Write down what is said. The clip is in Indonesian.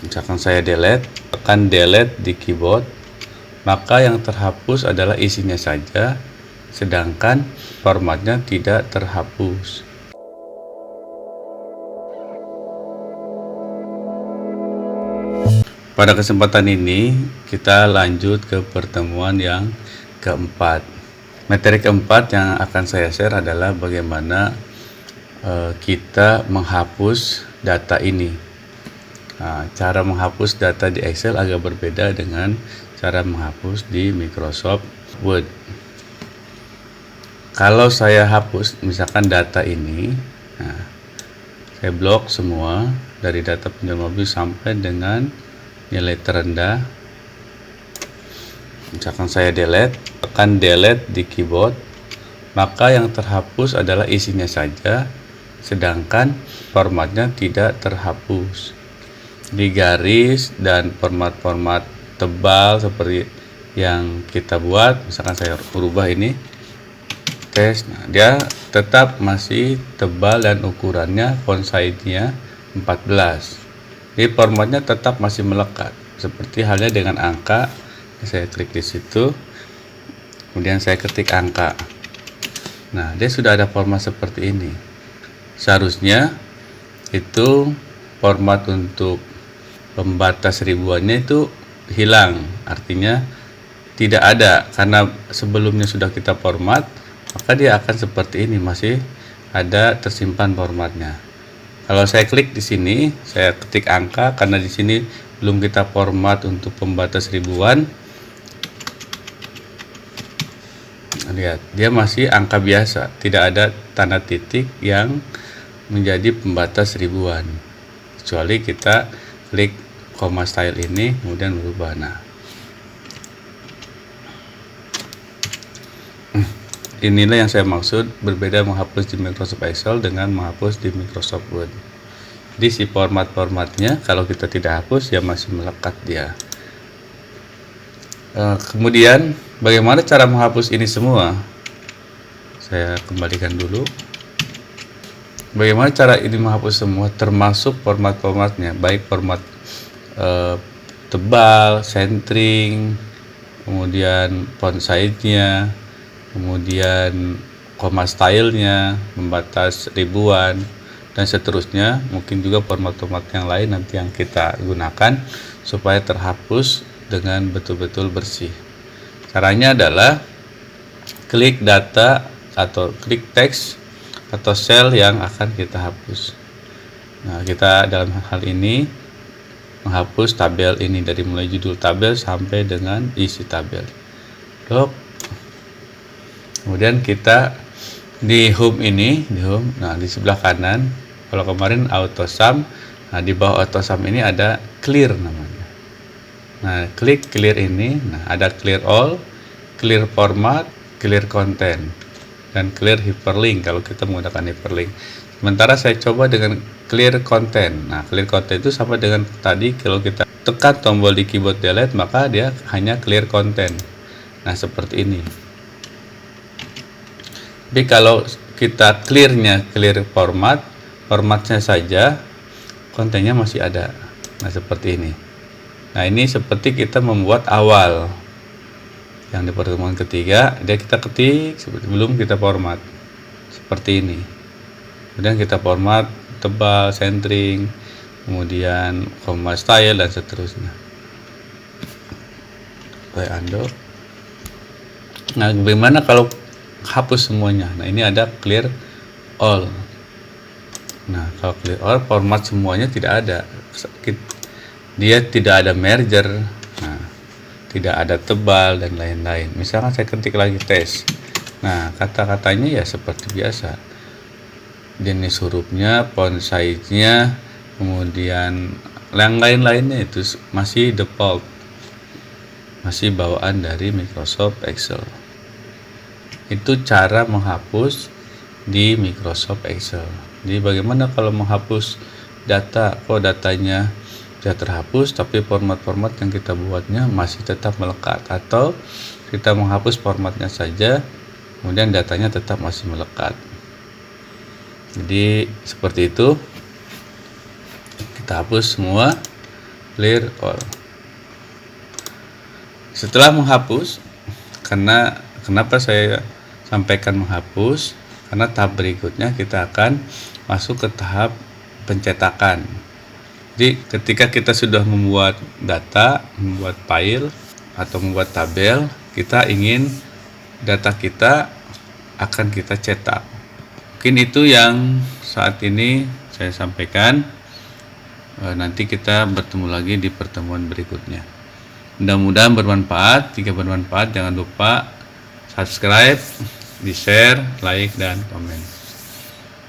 Misalkan saya delete, tekan delete di keyboard, maka yang terhapus adalah isinya saja, sedangkan formatnya tidak terhapus. Pada kesempatan ini kita lanjut ke pertemuan yang keempat. Materi keempat yang akan saya share adalah bagaimana kita menghapus data ini. Nah, cara menghapus data di Excel agak berbeda dengan cara menghapus di Microsoft Word. Kalau saya hapus misalkan data ini, nah, saya blok semua dari data penjual mobil sampai dengan nilai terendah. Misalkan saya delete, tekan delete di keyboard, maka yang terhapus adalah isinya saja, sedangkan formatnya tidak terhapus. Di garis dan format-format tebal seperti yang kita buat, misalkan saya ubah ini tes, nah dia tetap masih tebal dan ukurannya font size-nya 14. Jadi formatnya tetap masih melekat, seperti halnya dengan angka. Saya klik di situ, kemudian saya ketik angka. Nah, dia sudah ada format seperti ini. Seharusnya itu format untuk pembatas ribuannya itu hilang, artinya tidak ada, karena sebelumnya sudah kita format, maka dia akan seperti ini, masih ada tersimpan formatnya. Kalau saya klik di sini, saya ketik angka, karena di sini belum kita format untuk pembatas ribuan. Lihat, dia masih angka biasa, tidak ada tanda titik yang menjadi pembatas ribuan, kecuali kita klik comma style ini kemudian berubah. Nah, inilah yang saya maksud berbeda menghapus di Microsoft Excel dengan menghapus di Microsoft Word. Jadi si format-formatnya kalau kita tidak hapus ya masih melekat dia. Kemudian bagaimana cara menghapus ini semua? Saya kembalikan dulu. Bagaimana cara ini menghapus semua, termasuk format-formatnya, baik format tebal, centering, kemudian font size-nya, kemudian comma style-nya, membatas ribuan, dan seterusnya. Mungkin juga format-format yang lain nanti yang kita gunakan supaya terhapus dengan betul-betul bersih. Caranya adalah klik data atau klik teks atau sel yang akan kita hapus. Nah, kita dalam hal ini menghapus tabel ini dari mulai judul tabel sampai dengan isi tabel. Lock. Kemudian kita di home ini, di home, nah di sebelah kanan, kalau kemarin auto sum, nah di bawah auto sum ini ada clear namanya. Nah, klik clear ini, nah ada clear all, clear format, clear content, dan clear hyperlink kalau kita menggunakan hyperlink. Sementara saya coba dengan clear content. Nah, clear content itu sama dengan tadi, kalau kita tekan tombol di keyboard delete maka dia hanya clear content. Nah, seperti ini. Tapi kalau kita clearnya clear format, formatnya saja, kontennya masih ada. Nah, seperti ini. Nah, ini seperti kita membuat awal. Yang di pertemuan ketiga, dia kita ketik sebelum kita format. Seperti ini. Kemudian kita format tebal, centering, kemudian comma style, dan seterusnya. Saya undo. Nah, bagaimana kalau hapus semuanya? Nah, ini ada clear all. Nah, kalau clear all, format semuanya tidak ada. Dia tidak ada merger, nah, tidak ada tebal, dan lain-lain. Misalkan saya ketik lagi tes. Nah, kata-katanya ya seperti biasa. Jenis hurufnya, font size-nya, kemudian yang lain-lainnya itu masih default, masih bawaan dari Microsoft Excel. Itu cara menghapus di Microsoft Excel. Jadi bagaimana kalau menghapus data, kok datanya sudah terhapus tapi format-format yang kita buatnya masih tetap melekat, atau kita menghapus formatnya saja kemudian datanya tetap masih melekat. Jadi seperti itu, kita hapus semua, clear all. Setelah menghapus, kenapa saya sampaikan menghapus? Karena tahap berikutnya kita akan masuk ke tahap pencetakan. Jadi ketika kita sudah membuat data, membuat file atau membuat tabel, kita ingin data kita akan kita cetak. Mungkin itu yang saat ini saya sampaikan. Nanti kita bertemu lagi di pertemuan berikutnya. Mudah-mudahan bermanfaat. Jika bermanfaat, jangan lupa subscribe, di share, like, dan komen.